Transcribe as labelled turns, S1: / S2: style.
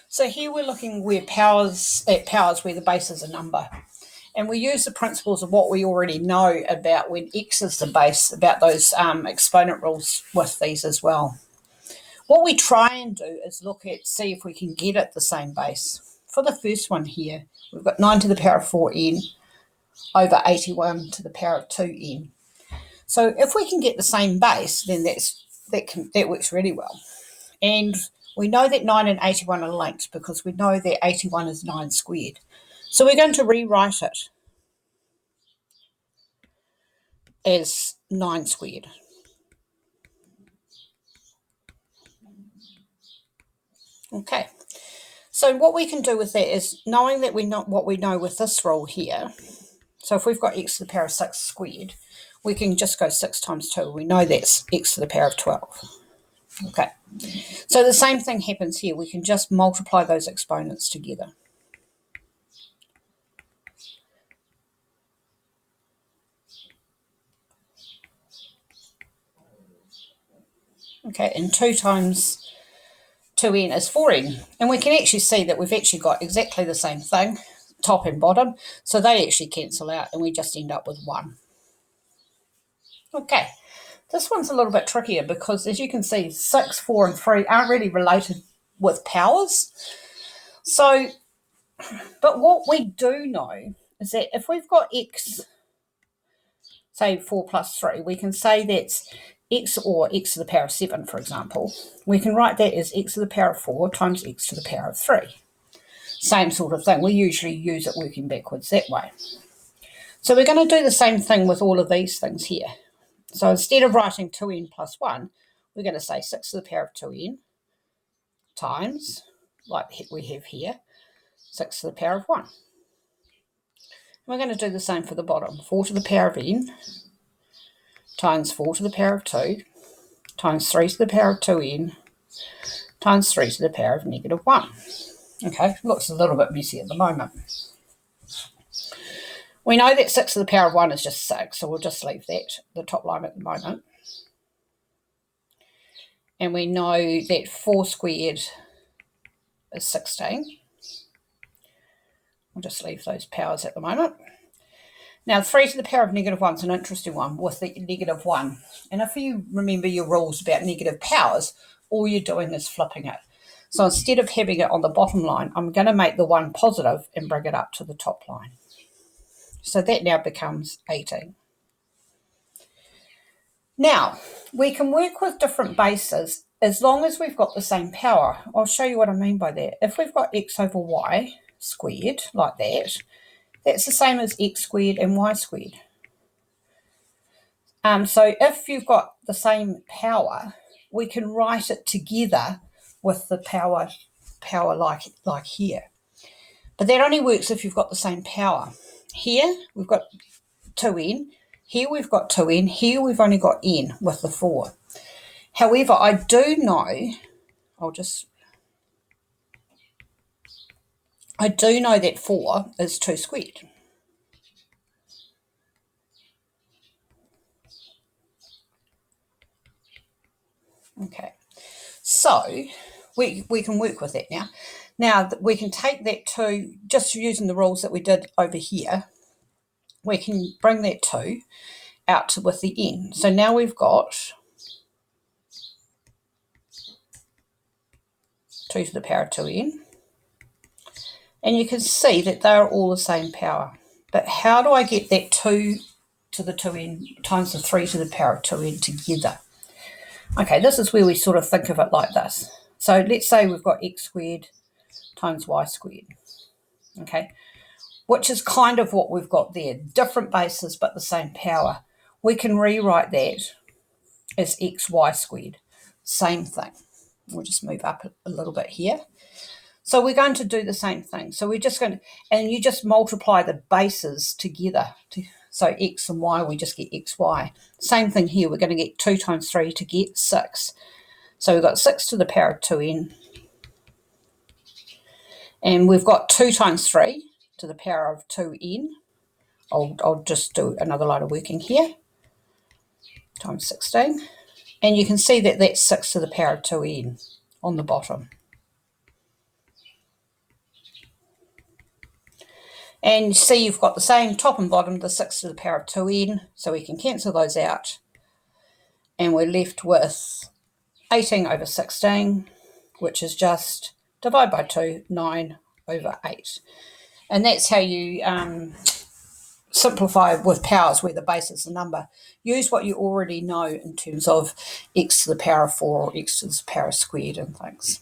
S1: So here we're looking where powers where the base is a number. And we use the principles of what we already know about when x is the base, about those exponent rules with these as well. What we try and do is see if we can get at the same base. For the first one here, we've got 9 to the power of 4n over 81 to the power of 2n. So if we can get the same base, then that works really well. And we know that 9 and 81 are linked because we know that 81 is 9 squared. So we're going to rewrite it as 9 squared. Okay, so what we can do with that is, knowing that we know what we know with this rule here, so if we've got x to the power of 6 squared, we can just go 6 times 2. We know that's x to the power of 12. Okay, so the same thing happens here. We can just multiply those exponents together. Okay, and 2 times 2n is 4n. And we can actually see that we've actually got exactly the same thing, top and bottom. So they actually cancel out and we just end up with 1. Okay, this one's a little bit trickier because, as you can see, 6, 4 and 3 aren't really related with powers. So, but what we do know is that if we've got x, say 4 plus 3, we can say that's x, or x to the power of 7, for example. We can write that as x to the power of 4 times x to the power of 3. Same sort of thing. We usually use it working backwards that way. So we're going to do the same thing with all of these things here. So instead of writing 2n plus 1, we're going to say 6 to the power of 2n times, like we have here, 6 to the power of 1. And we're going to do the same for the bottom. 4 to the power of n times 4 to the power of 2 times 3 to the power of 2n times 3 to the power of negative 1. Okay, looks a little bit messy at the moment. We know that 6 to the power of 1 is just 6, so we'll just leave that, the top line at the moment. And we know that 4 squared is 16. We'll just leave those powers at the moment. Now, 3 to the power of negative 1 is an interesting one with the negative 1. And if you remember your rules about negative powers, all you're doing is flipping it. So instead of having it on the bottom line, I'm going to make the 1 positive and bring it up to the top line. So that now becomes 18. Now, we can work with different bases as long as we've got the same power. I'll show you what I mean by that. If we've got x over y squared, like that, that's the same as x squared and y squared. So if you've got the same power, we can write it together with the power like here. But that only works if you've got the same power. Here we've got 2n, here we've got 2n, here we've only got n with the 4. However, I do know that 4 is 2 squared. Okay, so we can work with that now. Now, we can take that 2, just using the rules that we did over here, we can bring that 2 out with the n. So now we've got 2 to the power of 2n. And you can see that they're all the same power. But how do I get that 2 to the 2n times the 3 to the power of 2n together? Okay, this is where we sort of think of it like this. So let's say we've got x squared times y squared. Okay, which is kind of what we've got there. Different bases, but the same power. We can rewrite that as xy squared. Same thing. We'll just move up a little bit here. So we're going to do the same thing. So we're just going to, and you just multiply the bases together. So x and y, we just get xy. Same thing here. We're going to get 2 times 3 to get 6. So we've got 6 to the power of 2n. And we've got 2 times 3 to the power of 2n. I'll just do another line of working here. Times 16. And you can see that that's 6 to the power of 2n on the bottom. And see, you've got the same top and bottom, the 6 to the power of 2n, so we can cancel those out. And we're left with 18 over 16, which is just divide by 2, 9 over 8. And that's how you simplify with powers where the base is the number. Use what you already know in terms of x to the power of 4 or x to the power squared and things.